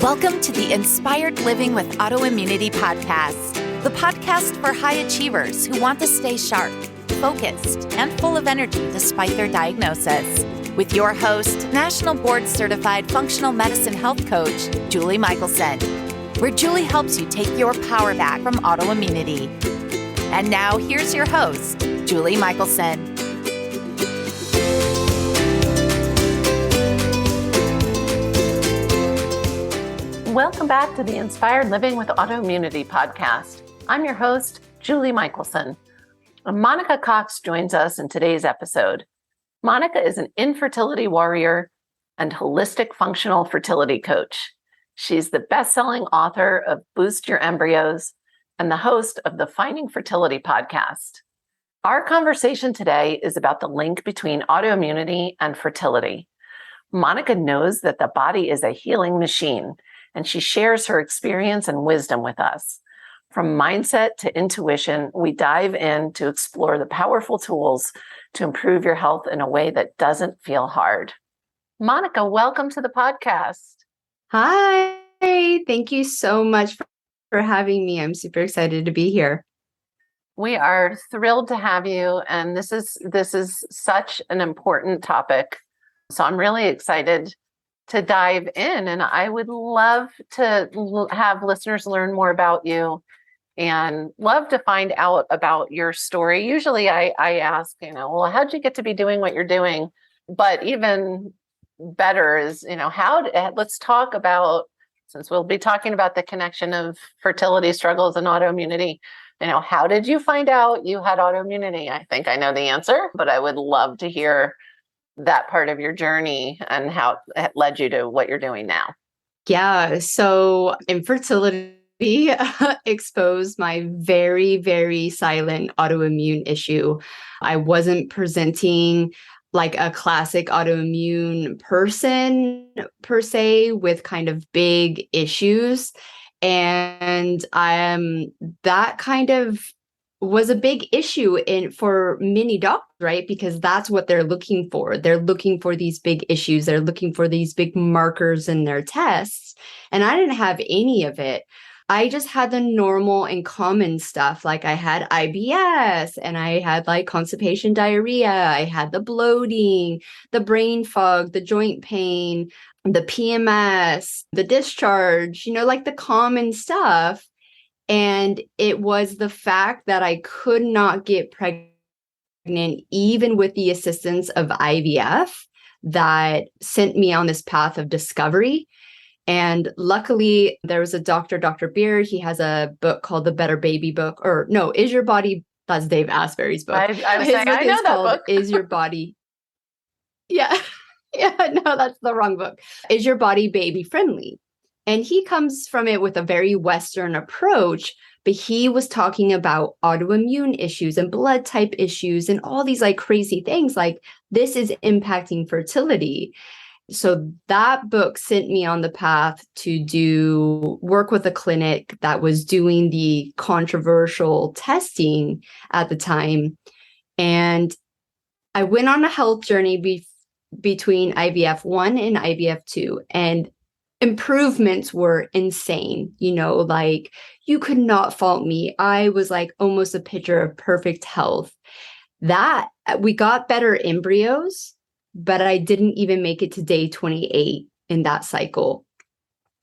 Welcome to the Inspired Living with Autoimmunity podcast, the podcast for high achievers who want to stay sharp, focused, and full of energy despite their diagnosis. With your host, National Board Certified Functional Medicine Health Coach, Julie Michelson, where Julie helps you take your power back from autoimmunity. And now here's your host, Julie Michelson. Welcome back to the Inspired Living with Autoimmunity podcast. I'm your host, Julie Michelson. Monica Cox joins us in today's episode. Monica is an infertility warrior and holistic functional fertility coach. She's the best-selling author of Boost Your Embryos and the host of the Finding Fertility podcast. Our conversation today is about the link between autoimmunity and fertility. Monica knows that the body is a healing machine, and she shares her experience and wisdom with us. From mindset to intuition, we dive in to explore the powerful tools to improve your health in a way that doesn't feel hard. Monica, welcome to the podcast. Hi, thank you so much for having me. I'm super excited to be here. We are thrilled to have you, and this is such an important topic. So I'm really excited to dive in, and I would love to have listeners learn more about you and love to find out about your story. Usually I ask, well, how'd you get to be doing what you're doing? But even better is, let's talk about, since we'll be talking about the connection of fertility struggles and autoimmunity, how did you find out you had autoimmunity? I think I know the answer, but I would love to hear that part of your journey and how it led you to what you're doing now. Yeah. So infertility exposed my very, very silent autoimmune issue. I wasn't presenting like a classic autoimmune person per se with kind of big issues. And that kind of was a big issue for many doctors, right? Because that's what they're looking for. They're looking for these big issues. They're looking for these big markers in their tests. And I didn't have any of it. I just had the normal and common stuff. Like I had IBS and I had like constipation, diarrhea. I had the bloating, the brain fog, the joint pain, the PMS, the discharge, like the common stuff. And it was the fact that I could not get pregnant, even with the assistance of IVF, that sent me on this path of discovery. And luckily, there was a doctor, Dr. Beard. He has a book called The Better Baby Book, or no, Is Your Body? That's Dave Asbury's book. I was saying, I know that book. Is Your Body? Yeah. Yeah, no, that's the wrong book. Is Your Body Baby Friendly? And he comes from it with a very Western approach, but he was talking about autoimmune issues and blood type issues and all these like crazy things like this is impacting fertility. So that book sent me on the path to do work with a clinic that was doing the controversial testing at the time. And I went on a health journey between IVF-1 and IVF-2. And improvements were insane, like you could not fault me. I was like almost a picture of perfect health. That we got better embryos, but I didn't even make it to day 28 in that cycle.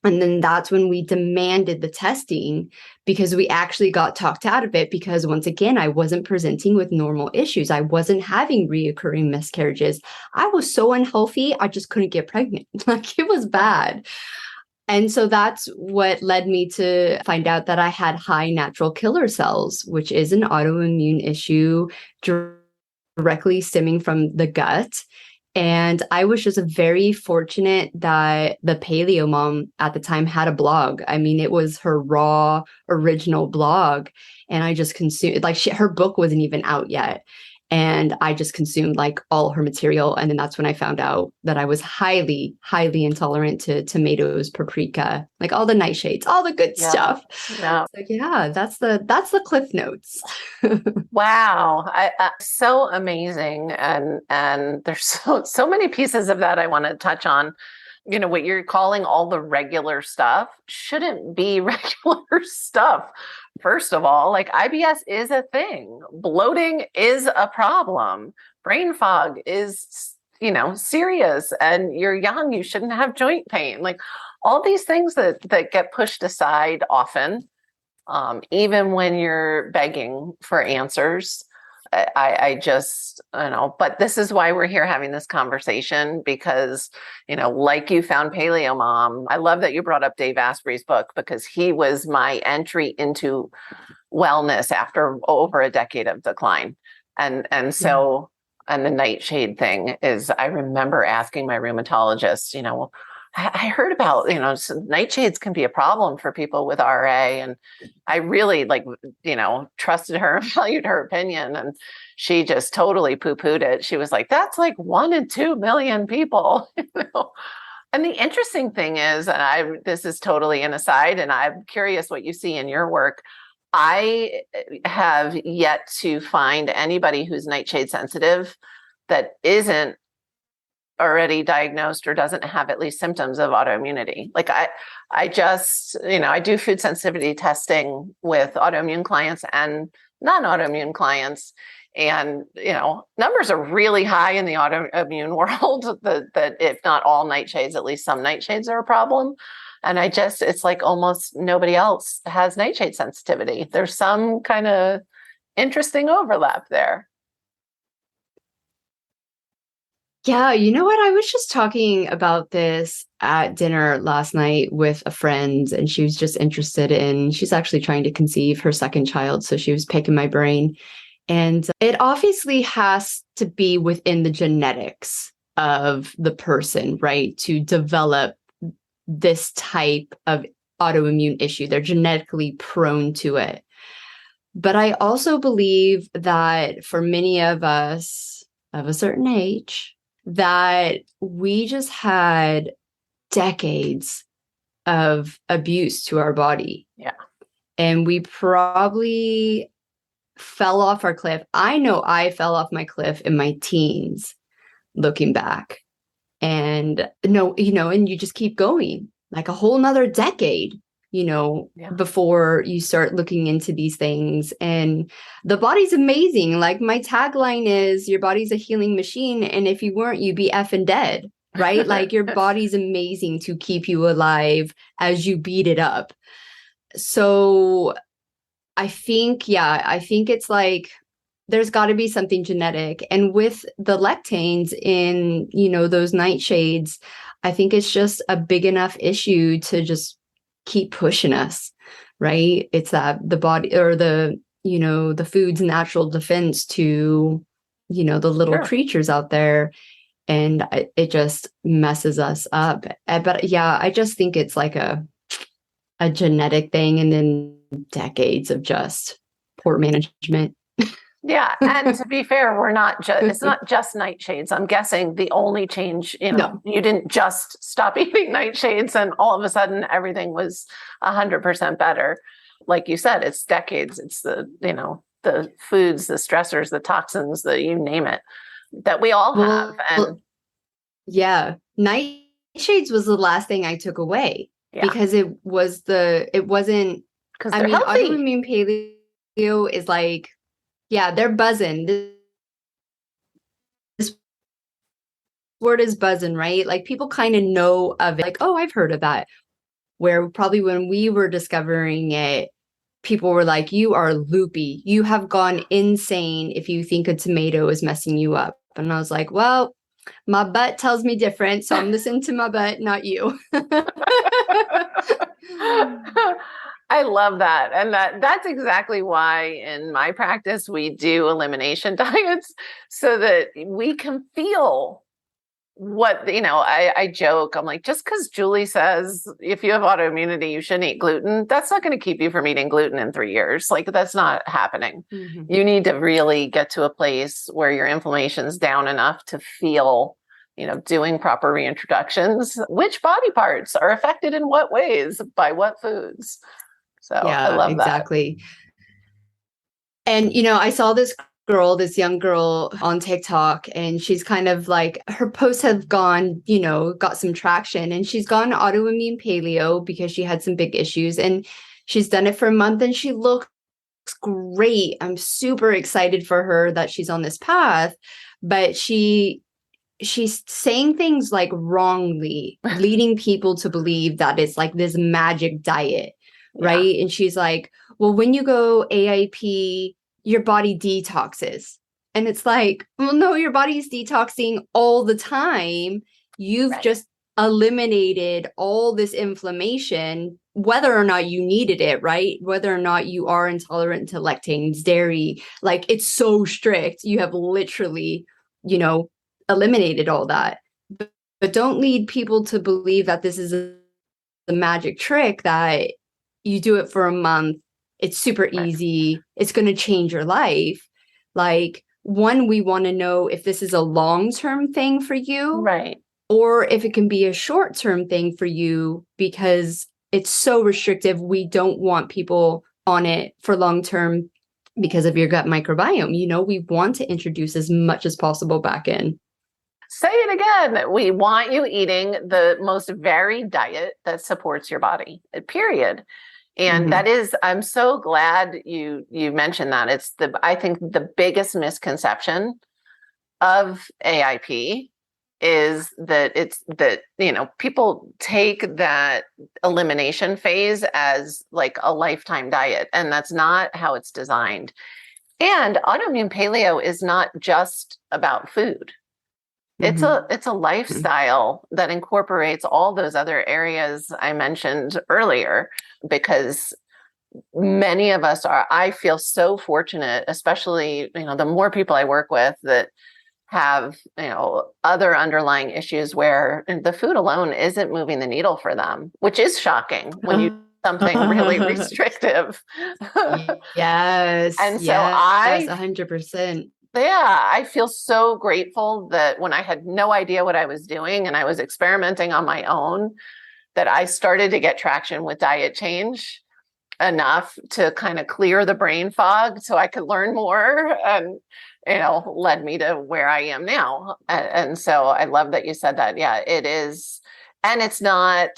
And then that's when we demanded the testing because we actually got talked out of it because once again, I wasn't presenting with normal issues. I wasn't having reoccurring miscarriages. I was so unhealthy. I just couldn't get pregnant. Like it was bad. And so that's what led me to find out that I had high natural killer cells, which is an autoimmune issue directly stemming from the gut. And I was just very fortunate that the paleo mom at the time had a blog. I mean, it was her raw original blog. And I just consumed, her book wasn't even out yet. And I just consumed like all her material. And then that's when I found out that I was highly, highly intolerant to tomatoes, paprika, like all the nightshades, all the good stuff. Yeah. So yeah, that's the Cliff Notes. Wow. So amazing. And there's so many pieces of that I want to touch on. What you're calling all the regular stuff shouldn't be regular stuff. First of all, like IBS is a thing. Bloating is a problem. Brain fog is, serious, and you're young, you shouldn't have joint pain. Like all these things that get pushed aside often, even when you're begging for answers. I just, but this is why we're here having this conversation because, like you found Paleo Mom. I love that you brought up Dave Asprey's book because he was my entry into wellness after over a decade of decline. And so, and the nightshade thing is, I remember asking my rheumatologist, I heard about, nightshades can be a problem for people with RA. And I really trusted her and valued her opinion. And she just totally poo-pooed it. She was like, that's like 1 in 2 million people. And the interesting thing is, and this is totally an aside, and I'm curious what you see in your work. I have yet to find anybody who's nightshade sensitive that isn't already diagnosed or doesn't have at least symptoms of autoimmunity. Like I just, I do food sensitivity testing with autoimmune clients and non-autoimmune clients. And, numbers are really high in the autoimmune world that if not all nightshades, at least some nightshades are a problem. And it's like almost nobody else has nightshade sensitivity. There's some kind of interesting overlap there. Yeah, you know what? I was just talking about this at dinner last night with a friend, and she was just she's actually trying to conceive her second child. So she was picking my brain. And it obviously has to be within the genetics of the person, right? To develop this type of autoimmune issue. They're genetically prone to it. But I also believe that for many of us of a certain age, that we just had decades of abuse to our body. Yeah. And we probably fell off our cliff. I know I fell off my cliff in my teens, looking back. And and you just keep going like a whole nother decade, before you start looking into these things. And the body's amazing. Like my tagline is, your body's a healing machine. And if you weren't, you'd be effing dead, right? Like your body's amazing to keep you alive as you beat it up. So I think it's like, there's got to be something genetic. And with the lectins in, those nightshades, I think it's just a big enough issue to just keep pushing us, right? It's that the body or the food's natural defense to, the little creatures out there. And it just messes us up. But yeah, I just think it's like a genetic thing, and then decades of just poor management. Yeah. And to be fair, it's not just nightshades. I'm guessing the only change, No. You didn't just stop eating nightshades and all of a sudden everything was 100% better. Like you said, it's decades. It's the foods, the stressors, the toxins, you name it, that we all have. And yeah, nightshades was the last thing I took away because it wasn't, because autoimmune paleo is like, yeah, they're buzzing. This word is buzzing, right? Like people kind of know of it. Like, oh, I've heard of that. Where probably when we were discovering it, people were like, you are loopy. You have gone insane if you think a tomato is messing you up. And I was like, well, my butt tells me different. So I'm listening to my butt, not you. I love that. And that's exactly why in my practice, we do elimination diets so that we can feel what, I joke, I'm like, just because Julie says, if you have autoimmunity, you shouldn't eat gluten, that's not going to keep you from eating gluten in 3 years. Like that's not happening. Mm-hmm. You need to really get to a place where your inflammation's down enough to feel, doing proper reintroductions, which body parts are affected in what ways by what foods. So yeah, I love exactly. That. And, I saw this girl, this young girl on TikTok, and she's kind of like, her posts have gone, got some traction, and she's gone autoimmune paleo because she had some big issues, and she's done it for a month and she looks great. I'm super excited for her that she's on this path, but she's saying things like wrongly, leading people to believe that it's like this magic diet, right? And she's like, well, when you go AIP, your body detoxes. And it's like, well, no, your body's detoxing all the time. You've just eliminated all this inflammation, whether or not you needed it, right? Whether or not you are intolerant to lactains, dairy, like it's so strict. You have literally, eliminated all that. But don't lead people to believe that this is the magic trick that you do it for a month. It's super easy. It's going to change your life. Like, one, we want to know if this is a long-term thing for you. Right. Or if it can be a short-term thing for you because it's so restrictive. We don't want people on it for long-term because of your gut microbiome. We want to introduce as much as possible back in. Say it again. We want you eating the most varied diet that supports your body, period. And that is, I'm so glad you mentioned that. It's I think the biggest misconception of AIP is that people take that elimination phase as like a lifetime diet, and that's not how it's designed. And autoimmune paleo is not just about food. It's a lifestyle that incorporates all those other areas I mentioned earlier, because many of us I feel so fortunate, especially, the more people I work with that have, other underlying issues where the food alone isn't moving the needle for them, which is shocking when you do something really restrictive. Yes. And so 100%. Yeah, I feel so grateful that when I had no idea what I was doing and I was experimenting on my own, that I started to get traction with diet change enough to kind of clear the brain fog so I could learn more, and, led me to where I am now. And so I love that you said that. Yeah, it is. And it's not,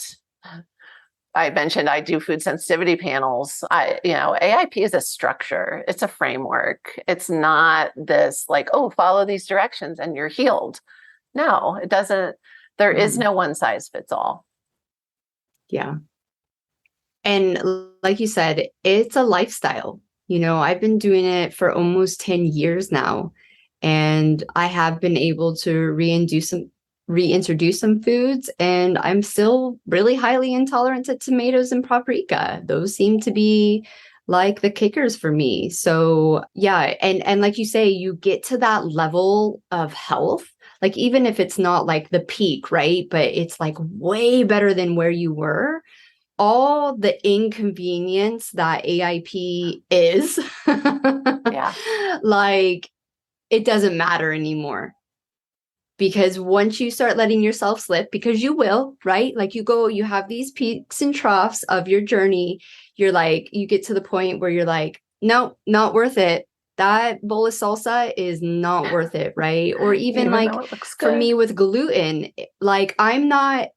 I mentioned I do food sensitivity panels. AIP is a structure. It's a framework. It's not this like, oh, follow these directions and you're healed. No, it doesn't. There is no one size fits all. Yeah. And like you said, it's a lifestyle. I've been doing it for almost 10 years now, and I have been able to reintroduce some foods, and I'm still really highly intolerant to tomatoes and paprika. Those seem to be like the kickers for me. So yeah, and like you say, you get to that level of health, like even if it's not like the peak, right? But it's like way better than where you were. All the inconvenience that AIP is, like it doesn't matter anymore. Because once you start letting yourself slip, because you will, right? Like you have these peaks and troughs of your journey. You're like, you get to the point where you're like, no, not worth it. That bowl of salsa is not worth it, right? Or even like for me with gluten, like I'm not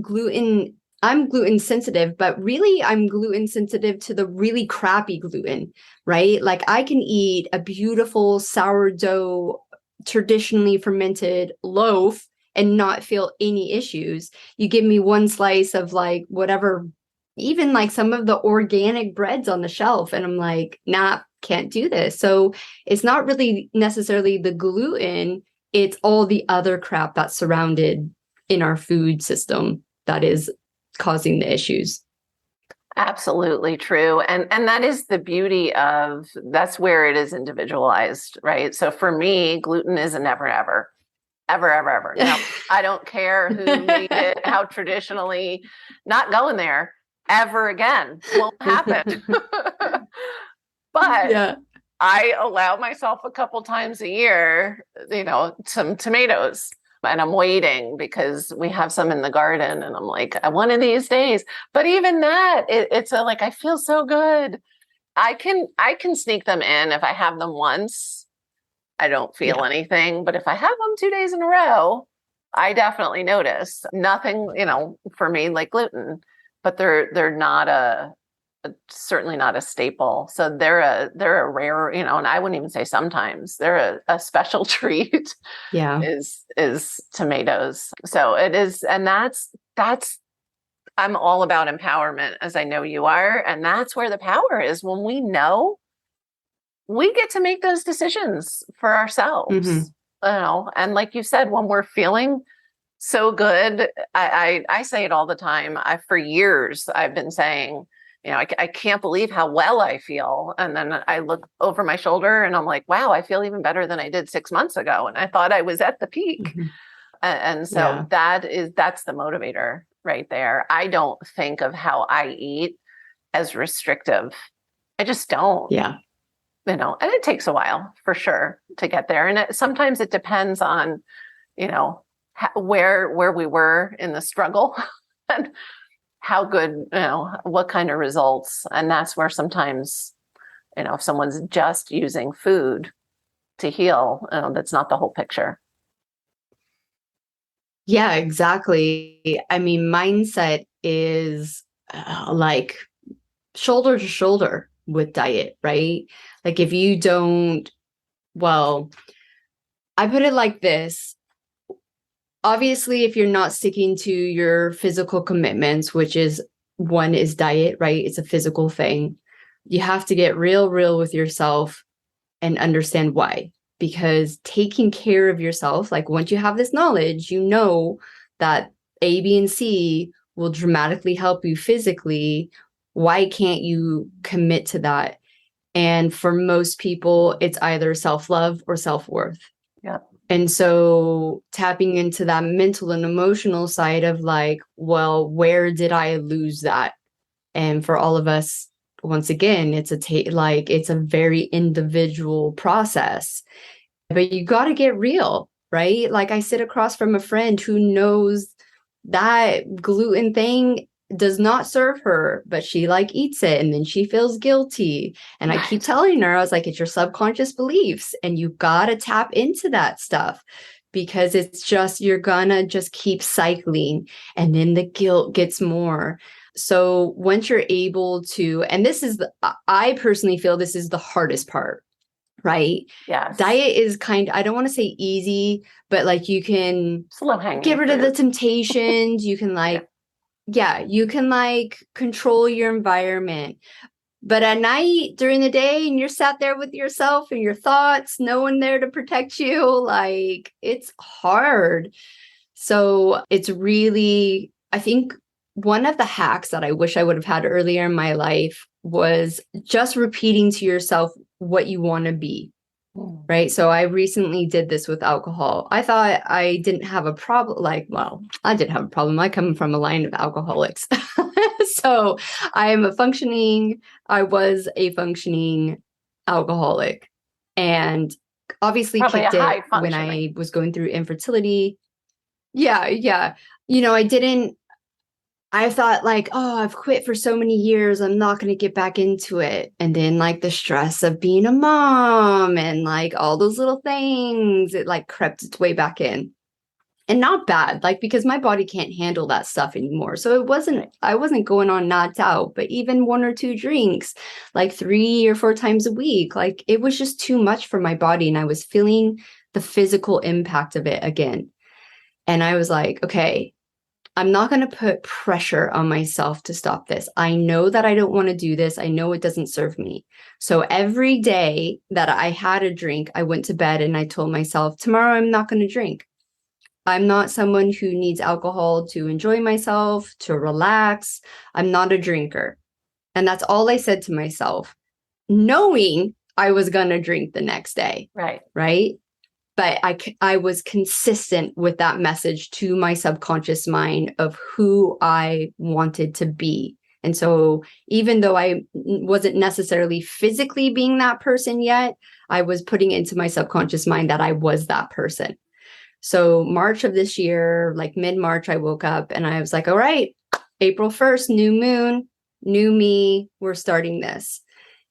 gluten. I'm gluten sensitive, but really I'm gluten sensitive to the really crappy gluten, right? Like I can eat a beautiful sourdough, traditionally fermented loaf and not feel any issues. You give me one slice of like whatever, even like some of the organic breads on the shelf, and I'm like, nah, can't do this. So it's not really necessarily the gluten, it's all the other crap that's surrounded in our food system that is causing the issues. Absolutely true. And that is the beauty of, that's where it is individualized, right? So for me, gluten is a never, ever. No, I don't care who made it, how traditionally, not going there ever again. Won't happen. But I allow myself a couple times a year, some tomatoes. And I'm waiting because we have some in the garden, and I'm like, one of these days. But even that, it's like, I feel so good. I can sneak them in. If I have them once, I don't feel anything. But if I have them 2 days in a row, I definitely notice. Nothing, for me like gluten, but they're not certainly not a staple. So they're a rare, and I wouldn't even say sometimes, they're a special treat. Yeah. Is tomatoes. So it is, and that's I'm all about empowerment, as I know you are. And that's where the power is. When we know, we get to make those decisions for ourselves. And like you said, when we're feeling so good, I say it all the time. For years, I've been saying, I can't believe how well I feel. And then I look over my shoulder and I'm like, wow, I feel even better than I did 6 months ago. And I thought I was at the peak. And so that's the motivator right there. I don't think of how I eat as restrictive. I just don't. Yeah. And it takes a while for sure to get there. And sometimes it depends on, where we were in the struggle and how good, what kind of results. And that's where sometimes, if someone's just using food to heal, that's not the whole picture. Yeah, exactly. I mean, mindset is like shoulder to shoulder with diet, right? Like if you don't, well, I put it like this. Obviously, if you're not sticking to your physical commitments, which is one is diet, right? It's a physical thing. You have to get real with yourself and understand why. Because taking care of yourself, like once you have this knowledge, you know that A, B, and C will dramatically help you physically. Why can't you commit to that? And for most people, it's either self-love or self-worth. Yeah. And so tapping into that mental and emotional side of like, well, where did I lose that? And for all of us, once again, it's a very individual process. But you got to get real, right? Like I sit across from a friend who knows that gluten thing does not serve her, but she eats it and then she feels guilty. And I keep telling her, I was like, it's your subconscious beliefs and you got to tap into that stuff because it's just, you're gonna just keep cycling and then the guilt gets more. So once you're able to, and I personally feel this is the hardest part, right? Yes. Diet is I don't want to say easy, but you can get rid of the temptations. You can you can control your environment. But at night during the day and you're sat there with yourself and your thoughts, no one there to protect you, it's hard. So it's really, I think one of the hacks that I wish I would have had earlier in my life was just repeating to yourself what you want to be. Right. So I recently did this with alcohol. I thought I didn't have a problem. I did have a problem. I come from a line of alcoholics. So I was a functioning alcoholic and obviously kicked it when I was going through infertility. Yeah. Yeah. I thought I've quit for so many years. I'm not going to get back into it. And then the stress of being a mom and all those little things, it crept its way back in. And not bad, because my body can't handle that stuff anymore. So I wasn't going on knocked out, but even 1 or 2 drinks, 3 or 4 times a week, it was just too much for my body. And I was feeling the physical impact of it again. And I was like, okay, I'm not going to put pressure on myself to stop this. I know that I don't want to do this. I know it doesn't serve me. So every day that I had a drink, I went to bed and I told myself, tomorrow I'm not going to drink. I'm not someone who needs alcohol to enjoy myself, to relax. I'm not a drinker. And that's all I said to myself, knowing I was going to drink the next day. Right. Right. But I was consistent with that message to my subconscious mind of who I wanted to be. And so even though I wasn't necessarily physically being that person yet, I was putting into my subconscious mind that I was that person. So March of this year, mid-March, I woke up and I was like, all right, April 1st, new moon, new me, we're starting this.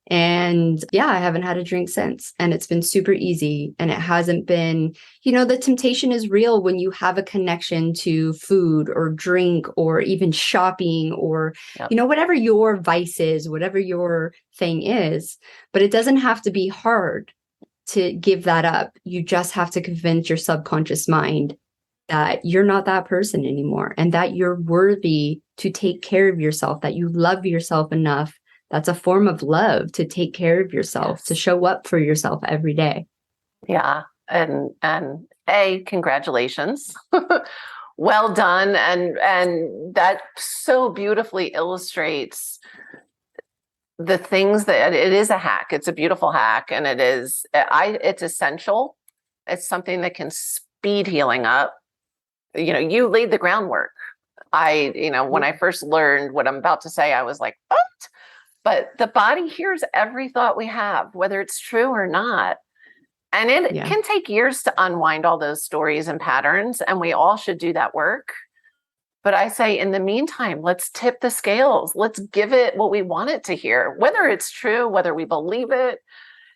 And yeah, I haven't had a drink since. And it's been super easy. And it hasn't been, the temptation is real when you have a connection to food or drink or even shopping or, Yep. Whatever your vice is, whatever your thing is. But it doesn't have to be hard to give that up. You just have to convince your subconscious mind that you're not that person anymore and that you're worthy to take care of yourself, that you love yourself enough. That's a form of love, to take care of yourself, to show up for yourself every day. Yeah. And congratulations. Well done. And that so beautifully illustrates the things that it is a hack. It's a beautiful hack. And it's essential. It's something that can speed healing up. You laid the groundwork. When I first learned what I'm about to say, I was like, what? But the body hears every thought we have, whether it's true or not. And it can take years to unwind all those stories and patterns. And we all should do that work. But I say, in the meantime, let's tip the scales. Let's give it what we want it to hear, whether it's true, whether we believe it.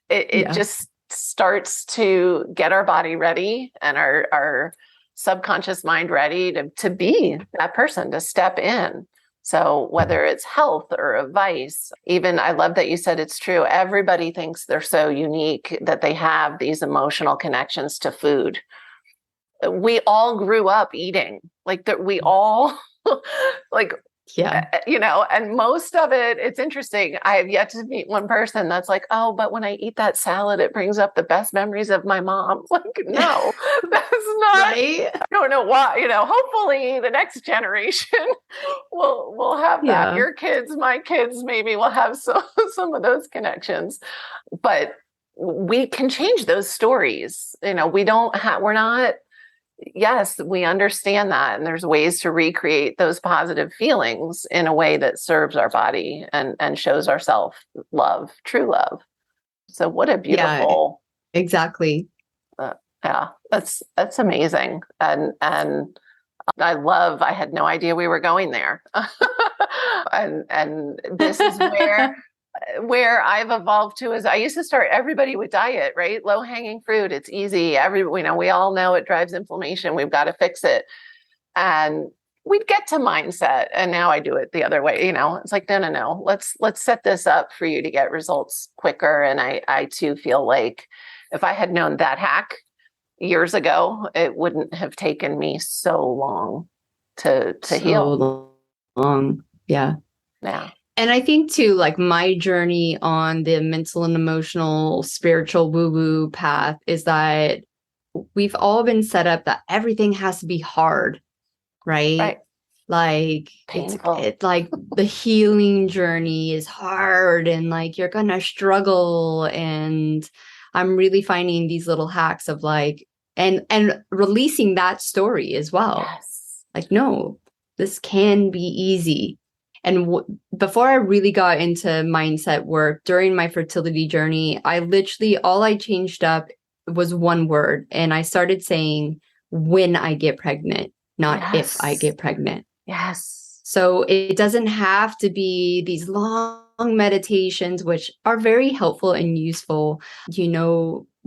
It just starts to get our body ready and our subconscious mind ready to be that person, to step in. So whether it's health or a vice, even I love that you said it's true. Everybody thinks they're so unique that they have these emotional connections to food. We all grew up eating like that. We all and most of it, it's interesting. I have yet to meet one person that's like, oh, but when I eat that salad, it brings up the best memories of my mom. Like, no, that's not right. I don't know why, hopefully the next generation will have that. Your kids, my kids, maybe will have some of those connections, but we can change those stories. Yes, we understand that. And there's ways to recreate those positive feelings in a way that serves our body and shows ourselves love, true love. So what a beautiful. Yeah, exactly. That's amazing. And I had no idea we were going there. and this is where I've evolved to is I used to start everybody with diet, right? Low hanging fruit. It's easy. We all know it drives inflammation. We've got to fix it. And we'd get to mindset. And now I do it the other way. It's like, no. Let's set this up for you to get results quicker. And I too feel like if I had known that hack years ago, it wouldn't have taken me so long to heal. Long. Yeah. Yeah. And I think too, like my journey on the mental and emotional, spiritual woo-woo path is that we've all been set up that everything has to be hard, right? Like it's like the healing journey is hard and like you're gonna struggle. And I'm really finding these little hacks of like and releasing that story as well. Yes. Like, no, this can be easy. And before I really got into mindset work during my fertility journey, I literally, all I changed up was one word. And I started saying, when I get pregnant, not if I get pregnant. Yes. So it doesn't have to be these long meditations, which are very helpful and useful,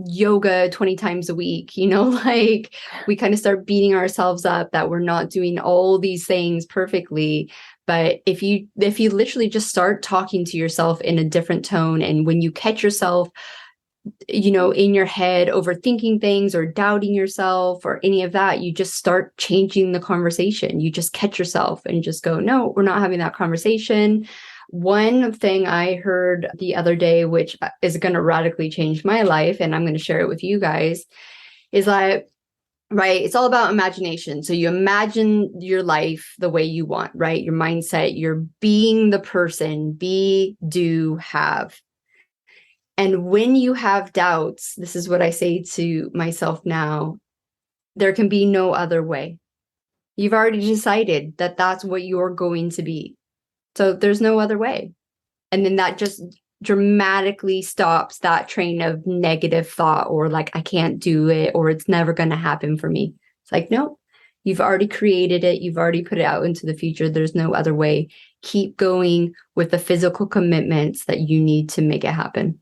yoga 20 times a week, like we kind of start beating ourselves up that we're not doing all these things perfectly. But if you literally just start talking to yourself in a different tone, and when you catch yourself, in your head, overthinking things or doubting yourself or any of that, you just start changing the conversation. You just catch yourself and just go, no, we're not having that conversation. One thing I heard the other day, which is going to radically change my life, and I'm going to share it with you guys, is that, right, it's all about imagination. So you imagine your life the way you want, right? Your mindset, you're being the person, be, do, have. And when you have doubts, this is what I say to myself now, there can be no other way. You've already decided that that's what you're going to be. So there's no other way. And then that just dramatically stops that train of negative thought or like, I can't do it or it's never going to happen for me. It's like, no, You've already created it. You've already put it out into the future. There's no other way. Keep going with the physical commitments that you need to make it happen.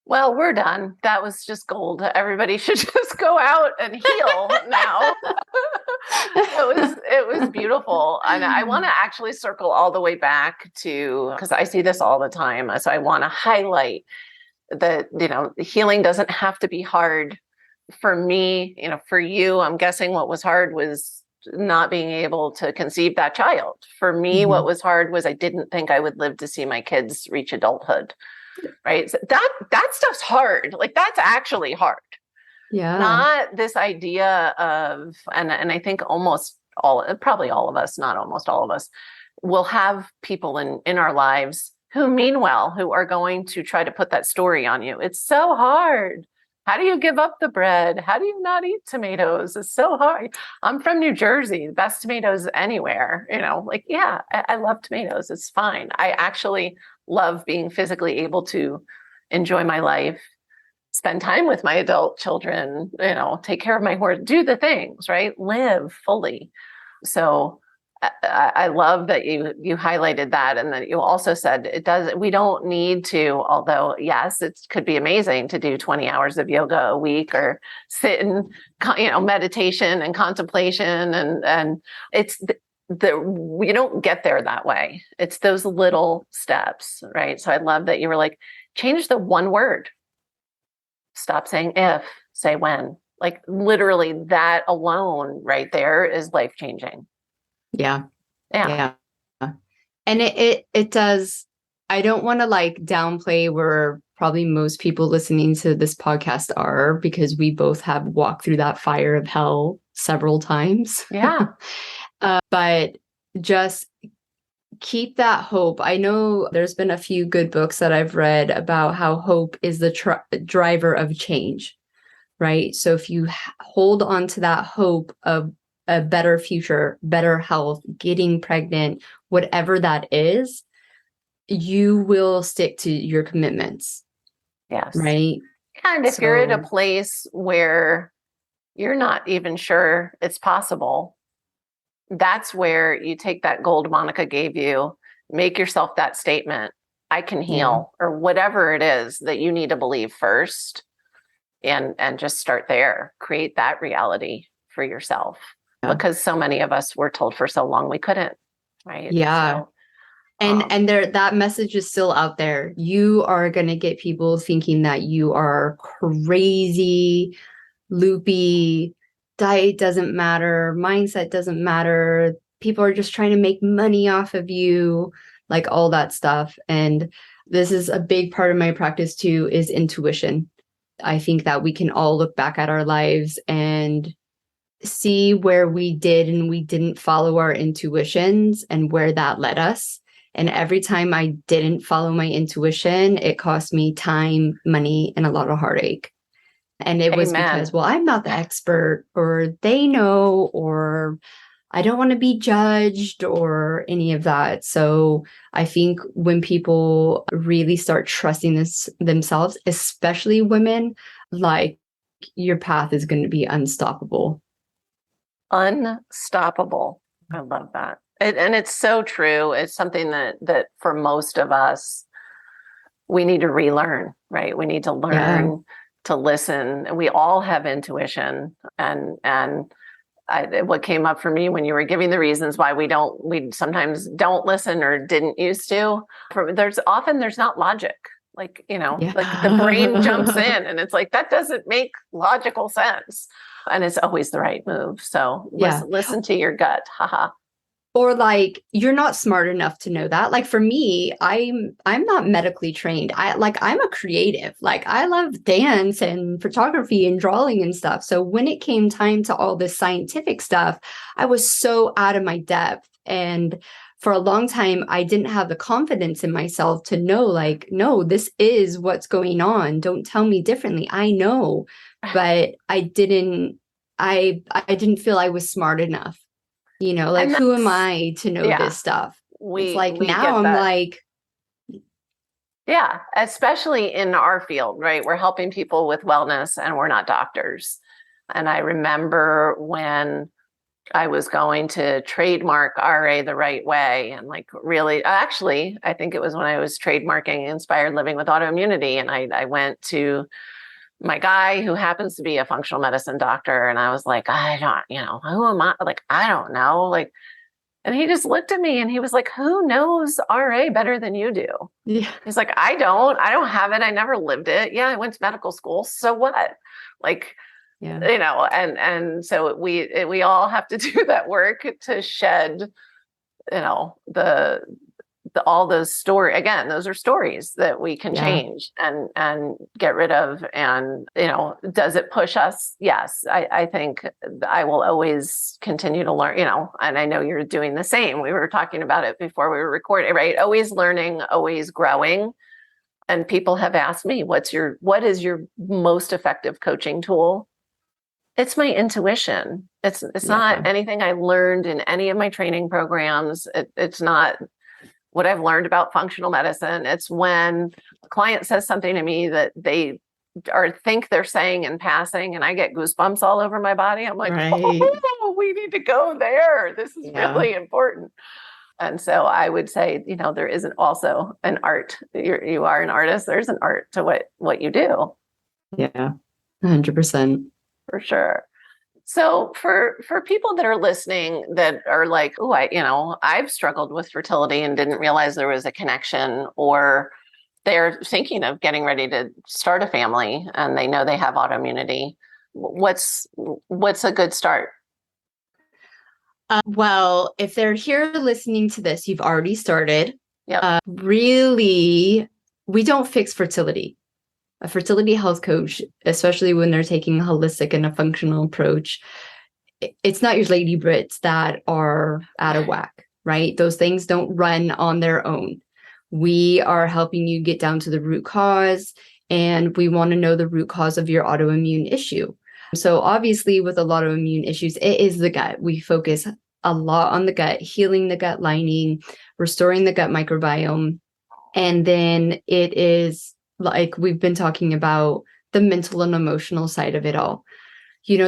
Well, we're done. That was just gold. Everybody should just go out and heal now. It was beautiful. And I want to actually circle all the way back to, because I see this all the time. So I want to highlight that, healing doesn't have to be hard. For me, for you, I'm guessing what was hard was not being able to conceive that child. For me, what was hard was I didn't think I would live to see my kids reach adulthood. Right. So that stuff's hard. Like, that's actually hard. Yeah. Not this idea of, and I think probably all of us, not almost all of us, will have people in our lives who mean well, who are going to try to put that story on you. It's so hard. How do you give up the bread? How do you not eat tomatoes? It's so hard. I'm from New Jersey, the best tomatoes anywhere, I love tomatoes. It's fine. I actually love being physically able to enjoy my life, spend time with my adult children, take care of my horse, do the things, right? Live fully. So I love that you highlighted that, and that you also said we don't need to, although yes, it could be amazing to do 20 hours of yoga a week or sit in, meditation and contemplation. And it's you don't get there that way. It's those little steps, right? So I love that you were like, change the one word. Stop saying if, say when. Like, literally that alone right there is life-changing. Yeah. And it does. I don't want to downplay where probably most people listening to this podcast are, because we both have walked through that fire of hell several times. Yeah. But just keep that hope. I know there's been a few good books that I've read about how hope is the driver of change, right? So if you hold on to that hope of a better future, better health, getting pregnant, whatever that is, you will stick to your commitments. Yes. Right. And if you're at a place where you're not even sure it's possible, that's where you take that gold Monica gave you, make yourself that statement, I can heal, or whatever it is that you need to believe first, and just start there, create that reality for yourself. Because so many of us were told for so long we couldn't, right? Yeah. So, and that message is still out there. You are going to get people thinking that you are crazy, loopy, diet doesn't matter, mindset doesn't matter. People are just trying to make money off of you, like all that stuff. And this is a big part of my practice too, is intuition. I think that we can all look back at our lives and see where we did and we didn't follow our intuitions and where that led us. And every time I didn't follow my intuition, it cost me time, money, and a lot of heartache. And it was because, well, I'm not the expert, or they know, or I don't want to be judged, or any of that. So I think when people really start trusting themselves, especially women, like, your path is going to be unstoppable. Unstoppable. I love that. And it's so true. It's something that for most of us, we need to relearn, right? We need to learn to listen. We all have intuition. And what came up for me when you were giving the reasons why we sometimes don't listen or didn't used to, there's not logic. Like, like the brain jumps in and it's like, that doesn't make logical sense. And it's always the right move. So listen to your gut. Haha. Or like, you're not smart enough to know that. Like, for me, I'm not medically trained. I'm a creative. Like, I love dance and photography and drawing and stuff. So when it came time to all this scientific stuff, I was so out of my depth. And for a long time, I didn't have the confidence in myself to know, like, no, this is what's going on. Don't tell me differently. I know, but I didn't feel I was smart enough. Like, who am I to know this stuff? It's like, now I'm like. Yeah, especially in our field, right? We're helping people with wellness and we're not doctors. And I remember when I was going to trademark RA the right way and like really, actually, I think it was when I was trademarking Inspired Living with Autoimmunity. And I went to my guy who happens to be a functional medicine doctor. And I was like, I don't, who am I? Like, I don't know. Like, and he just looked at me and he was like, who knows RA better than you do? Yeah. He's like, I don't have it. I never lived it. Yeah. I went to medical school. So what? Like, Yeah. And so we all have to do that work to shed, the all those those are stories that we can change and get rid of. And, does it push us? Yes. I think I will always continue to learn, and I know you're doing the same. We were talking about it before we were recording, right? Always learning, always growing. And people have asked me, what is your most effective coaching tool? It's my intuition. It's not anything I learned in any of my training programs. It's not what I've learned about functional medicine. It's when a client says something to me that they think they're saying in passing, and I get goosebumps all over my body. I'm like, oh, we need to go there. This is really important. And so I would say, there isn't also an art. You are an artist. There's an art to what you do. Yeah, 100%. For sure. So for people that are listening that are like, oh, I've struggled with fertility and didn't realize there was a connection, or they're thinking of getting ready to start a family and they know they have autoimmunity, what's a good start? Well, if they're here listening to this, you've already started. Yep. Really, we don't fix fertility. A fertility health coach, especially when they're taking a holistic and a functional approach, it's not your lady Brits that are out of whack, right? Those things don't run on their own. We are helping you get down to the root cause, and we want to know the root cause of your autoimmune issue. So obviously with a lot of immune issues, it is the gut. We focus a lot on the gut, healing the gut lining, restoring the gut microbiome. And then it is, like we've been talking about, the mental and emotional side of it all.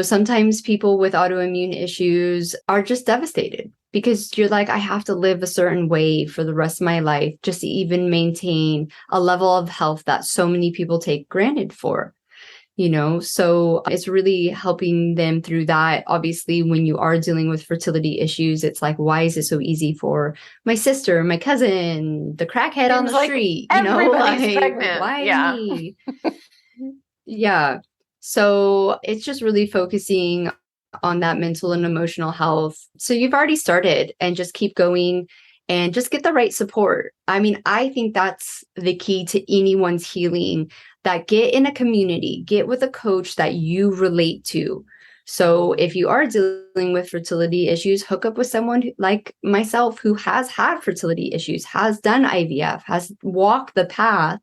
Sometimes people with autoimmune issues are just devastated because you're like, I have to live a certain way for the rest of my life just to even maintain a level of health that so many people take granted for. So it's really helping them through that. Obviously, when you are dealing with fertility issues, it's like, why is it so easy for my sister, my cousin, the crackhead on the street? Everybody's pregnant. Why me? Yeah. So it's just really focusing on that mental and emotional health. So you've already started, and just keep going and just get the right support. I mean, I think that's the key to anyone's healing, that get in a community, get with a coach that you relate to. So if you are dealing with fertility issues, hook up with someone like myself who has had fertility issues, has done IVF, has walked the path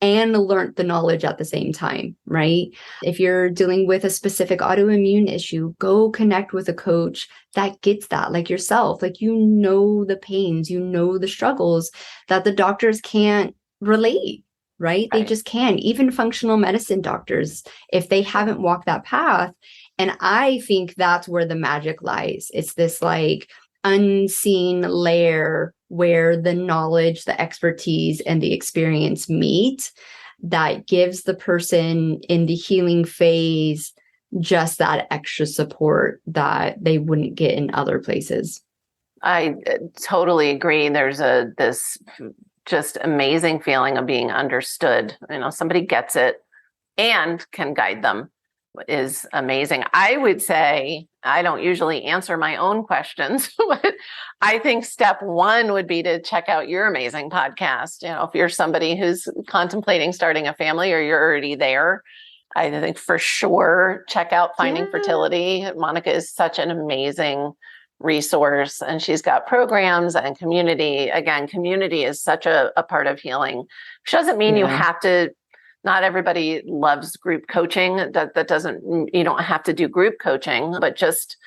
and learned the knowledge at the same time, right? If you're dealing with a specific autoimmune issue, go connect with a coach that gets that, like yourself. Like, the pains, the struggles that the doctors can't relate, right? They just can't. Even functional medicine doctors, if they haven't walked that path. And I think that's where the magic lies. It's this like unseen layer where the knowledge, the expertise, and the experience meet, that gives the person in the healing phase just that extra support that they wouldn't get in other places. I totally agree. There's this just amazing feeling of being understood. Somebody gets it and can guide them is amazing. I would say I don't usually answer my own questions, but I think step one would be to check out your amazing podcast. If you're somebody who's contemplating starting a family or you're already there, I think for sure check out Finding Fertility. Monica is such an amazing resource, and she's got programs and community. Again, community is such a part of healing, which doesn't mean you have to. Not everybody loves group coaching. That doesn't, you don't have to do group coaching, but just,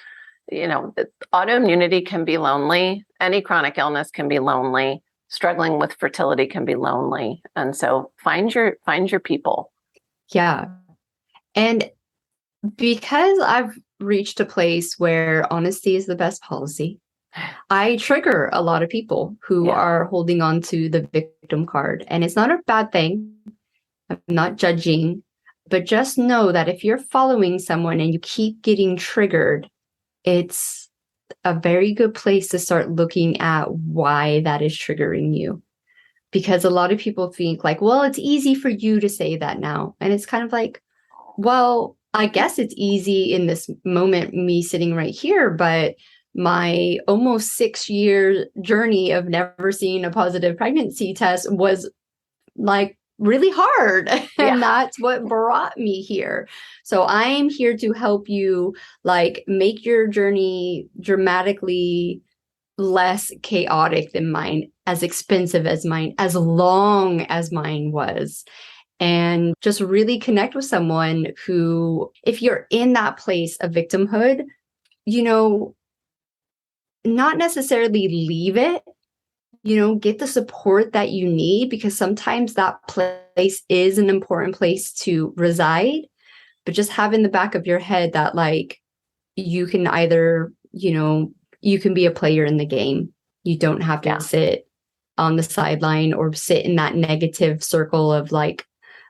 autoimmunity can be lonely. Any chronic illness can be lonely. Struggling with fertility can be lonely. And so find your people. Yeah. And Because I've reached a place where honesty is the best policy, I trigger a lot of people who are holding on to the victim card. And it's not a bad thing. I'm not judging, but just know that if you're following someone and you keep getting triggered, it's a very good place to start looking at why that is triggering you. Because a lot of people think like, well, it's easy for you to say that now. And it's kind of like, well, I guess it's easy in this moment, me sitting right here, but my almost 6-year journey of never seeing a positive pregnancy test was like really hard. And that's what brought me here. So I'm here to help you like make your journey dramatically less chaotic than mine, as expensive as mine, as long as mine was. And just really connect with someone who, if you're in that place of victimhood, you know, not necessarily leave it, you know, get the support that you need, because sometimes that place is an important place to reside, but just have in the back of your head that like, you can either, you know, you can be a player in the game. You don't have to sit on the sideline or sit in that negative circle of like,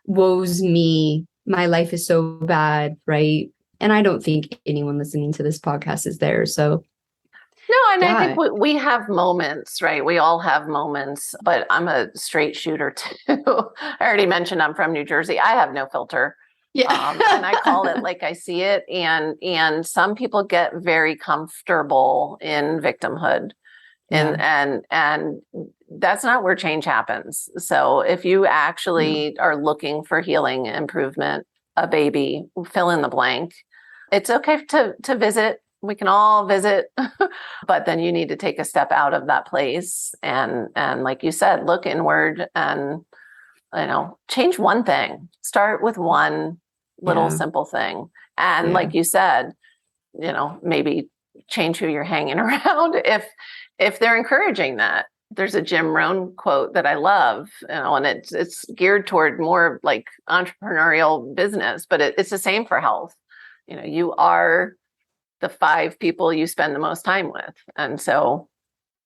woe's me, my life is so bad, right? And I don't think anyone listening to this podcast is there. So no, and I think we have moments, right? We all have moments, but I'm a straight shooter too. I already mentioned I'm from New Jersey. I have no filter. And I call it like I see it. And some people get very comfortable in victimhood. And that's not where change happens. So if you actually are looking for healing, improvement, a baby, fill in the blank, it's okay to visit. We can all visit, but then you need to take a step out of that place and like you said, look inward and, you know, change one thing. Start with one little simple thing. And like you said, you know, maybe change who you're hanging around if they're encouraging that. There's a Jim Rohn quote that I love, you know, and it's geared toward more like entrepreneurial business, but it's the same for health. You know, you are the 5 people you spend the most time with. And so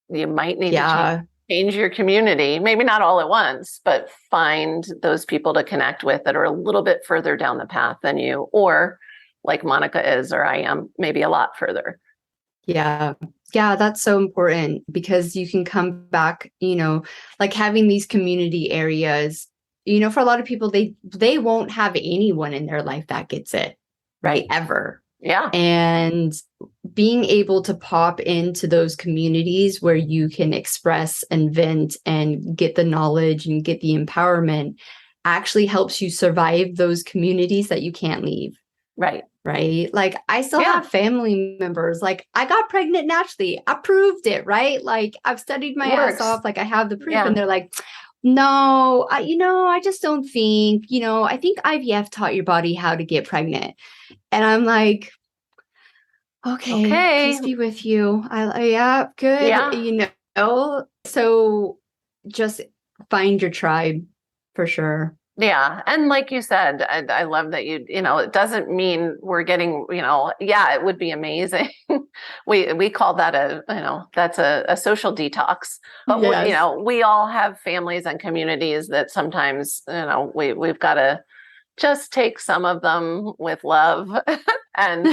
you might need to change your community, maybe not all at once, but find those people to connect with that are a little bit further down the path than you, or like Monica is, or I am, maybe a lot further. Yeah, that's so important, because you can come back, you know, like having these community areas, you know, for a lot of people, they won't have anyone in their life that gets it, right? Ever. Yeah. And being able to pop into those communities where you can express and vent and get the knowledge and get the empowerment actually helps you survive those communities that you can't leave. Right. Right. Like I still have family members. Like I got pregnant naturally. I proved it. Right. Like I've studied my ass off. Like I have the proof. And they're like, no, I just don't think, I think IVF taught your body how to get pregnant. And I'm like, okay. Peace be with you. Yeah, good. Yeah. So just find your tribe for sure. Yeah. And like you said, I love that it doesn't mean we're getting, it would be amazing. We call that that's a social detox, but we all have families and communities that sometimes, we've got to just take some of them with love and,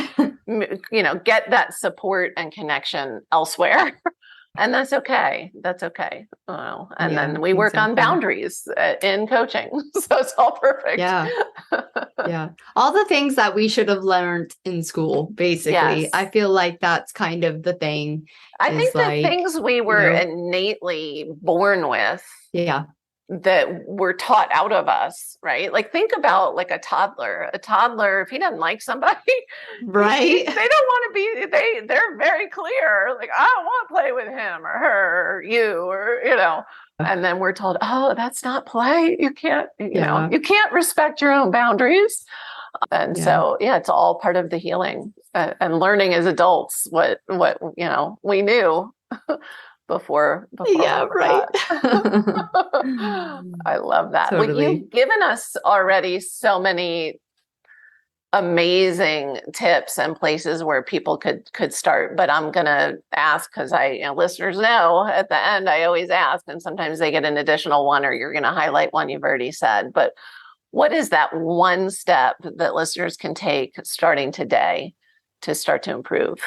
get that support and connection elsewhere. And that's okay. That's okay. And then we work on boundaries in coaching. So it's all perfect. Yeah. Yeah. All the things that we should have learned in school, basically. Yes. I feel like that's kind of the thing. I think the things we were innately born with. Yeah. That were taught out of us, right? Like think about like a toddler, if he doesn't like somebody, right? They don't want to be, they're very clear. Like, I don't want to play with him or her or you, or, and then we're told, oh, that's not play. You can't, you can't respect your own boundaries. And so, it's all part of the healing and learning as adults, what, we knew before right. I love that. Totally. You've given us already so many amazing tips and places where people could start. But I'm going to ask, because listeners know at the end, I always ask, and sometimes they get an additional one, or you're going to highlight one you've already said. But what is that one step that listeners can take starting today to start to improve?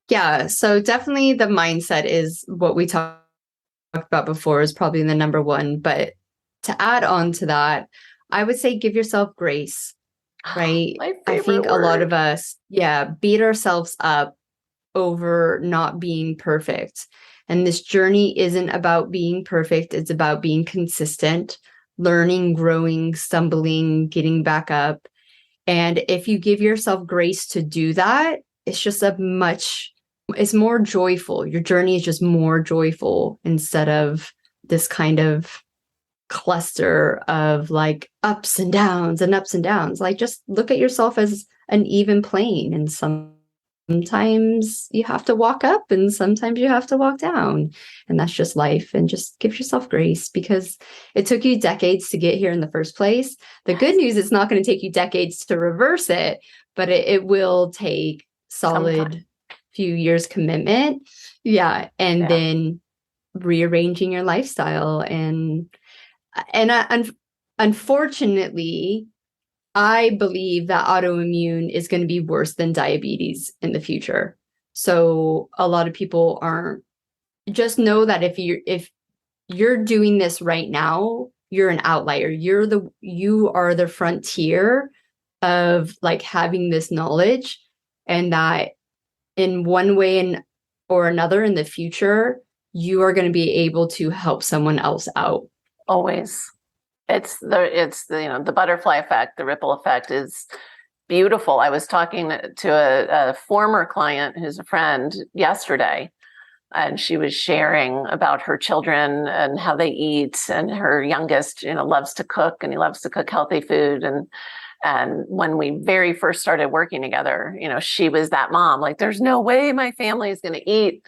Yeah, so definitely the mindset is what we talked about before, is probably the number one. But to add on to that, I would say give yourself grace, right? My I favorite think a lot word. of us, beat ourselves up over not being perfect. And this journey isn't about being perfect. It's about being consistent, learning, growing, stumbling, getting back up. And if you give yourself grace to do that, it's more joyful. Your journey is just more joyful instead of this kind of cluster of like ups and downs and ups and downs. Like, just look at yourself as an even plane. And sometimes you have to walk up and sometimes you have to walk down. And that's just life. And just give yourself grace, because it took you decades to get here in the first place. The good news is it's not going to take you decades to reverse it, but it will take solid few years commitment. And then rearranging your lifestyle. And unfortunately, I believe that autoimmune is going to be worse than diabetes in the future. So a lot of people just know that if you're doing this right now, you're an outlier. You are the frontier of like having this knowledge, and that in one way or another in the future, you are going to be able to help someone else out. Always. It's the butterfly effect, the ripple effect is beautiful. I was talking to a former client who's a friend yesterday, and she was sharing about her children and how they eat. And her youngest, loves to cook, and he loves to cook healthy food. And when we very first started working together, she was that mom, like, there's no way my family is going to eat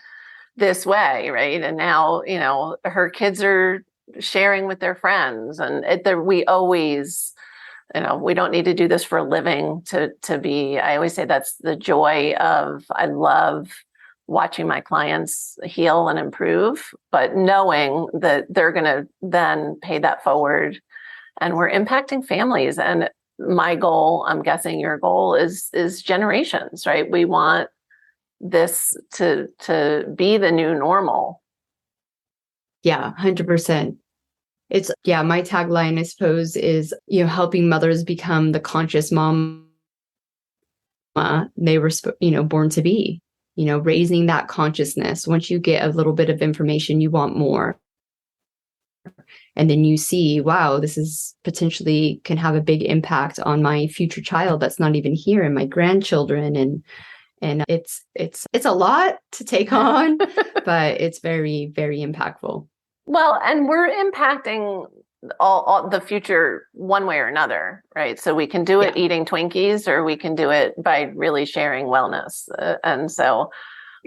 this way, right? And now, her kids are sharing with their friends, and we always, we don't need to do this for a living to be. I always say that's the joy of, I love watching my clients heal and improve, but knowing that they're going to then pay that forward, and we're impacting families. And my goal, I'm guessing your goal, is generations, right? We want this to be the new normal. Yeah, 100%. It's my tagline, I suppose, is, helping mothers become the conscious mom they were, born to be, raising that consciousness. Once you get a little bit of information, you want more. And then you see, wow, this is potentially can have a big impact on my future child that's not even here, and my grandchildren. And it's a lot to take on, but it's very, very impactful. Well, and we're impacting all the future one way or another, right? So we can do it eating Twinkies, or we can do it by really sharing wellness. And so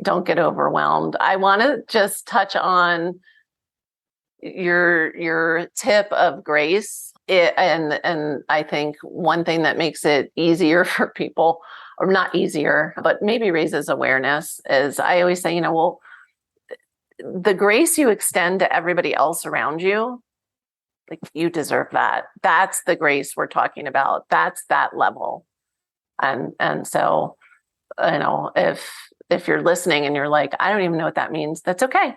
don't get overwhelmed. I want to just touch on your tip of grace. And I think one thing that makes it easier for people, or not easier, but maybe raises awareness, is I always say, the grace you extend to everybody else around you, like, you deserve that. That's the grace we're talking about. That's that level. And so, if you're listening and you're like, I don't even know what that means, that's okay.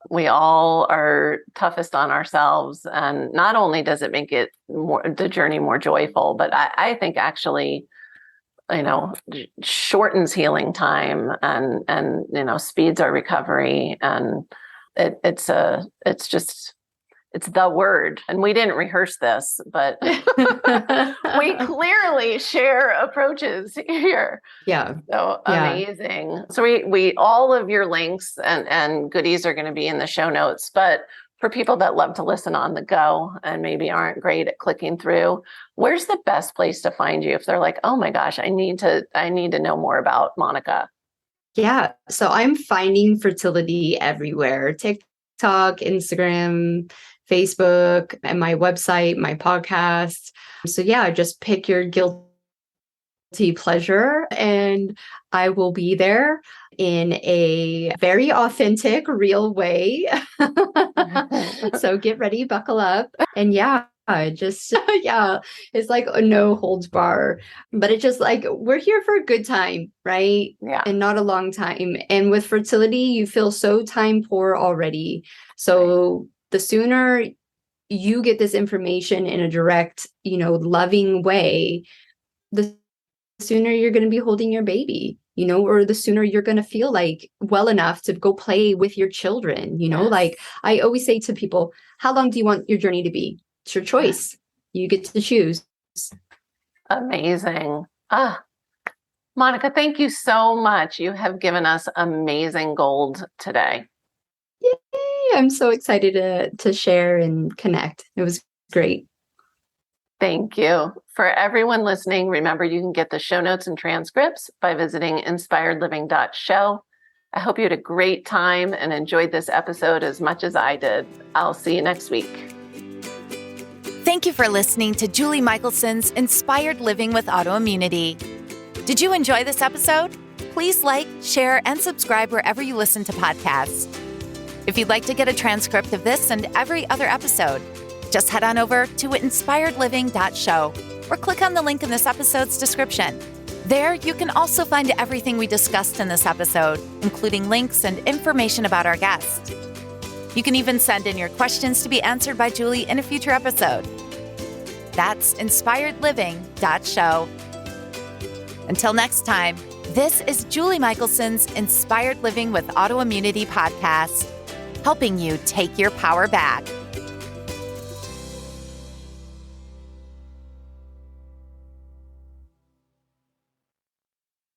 We all are toughest on ourselves. And not only does it make the journey more joyful, but I think actually, shortens healing time and speeds our recovery. And it's the word. And we didn't rehearse this, but we clearly share approaches here. Yeah. So amazing. So we all of your links and goodies are going to be in the show notes, but for people that love to listen on the go and maybe aren't great at clicking through, where's the best place to find you if they're like, oh my gosh, I need to know more about Monica? Yeah. So I'm finding fertility everywhere. TikTok, Instagram, Facebook, and my website, my podcast. So yeah, just pick your guilty pleasure and I will be there in a very authentic, real way. So get ready, buckle up. And yeah, just, yeah, it's like a no holds bar, but it's just like, we're here for a good time, right? Yeah. And not a long time. And with fertility, you feel so time poor already. So the sooner you get this information in a direct, loving way, the sooner you're going to be holding your baby, or the sooner you're going to feel like well enough to go play with your children, Yes. Like I always say to people, how long do you want your journey to be? It's your choice. You get to choose. Amazing. Monica, thank you so much. You have given us amazing gold today. Yay! I'm so excited to share and connect. It was great. Thank you. For everyone listening, remember you can get the show notes and transcripts by visiting inspiredliving.show. I hope you had a great time and enjoyed this episode as much as I did. I'll see you next week. Thank you for listening to Julie Michelson's Inspired Living with Autoimmunity. Did you enjoy this episode? Please like, share, and subscribe wherever you listen to podcasts. If you'd like to get a transcript of this and every other episode, just head on over to inspiredliving.show or click on the link in this episode's description. There, you can also find everything we discussed in this episode, including links and information about our guest. You can even send in your questions to be answered by Julie in a future episode. That's inspiredliving.show. Until next time, this is Julie Michelson's Inspired Living with Autoimmunity podcast, helping you take your power back.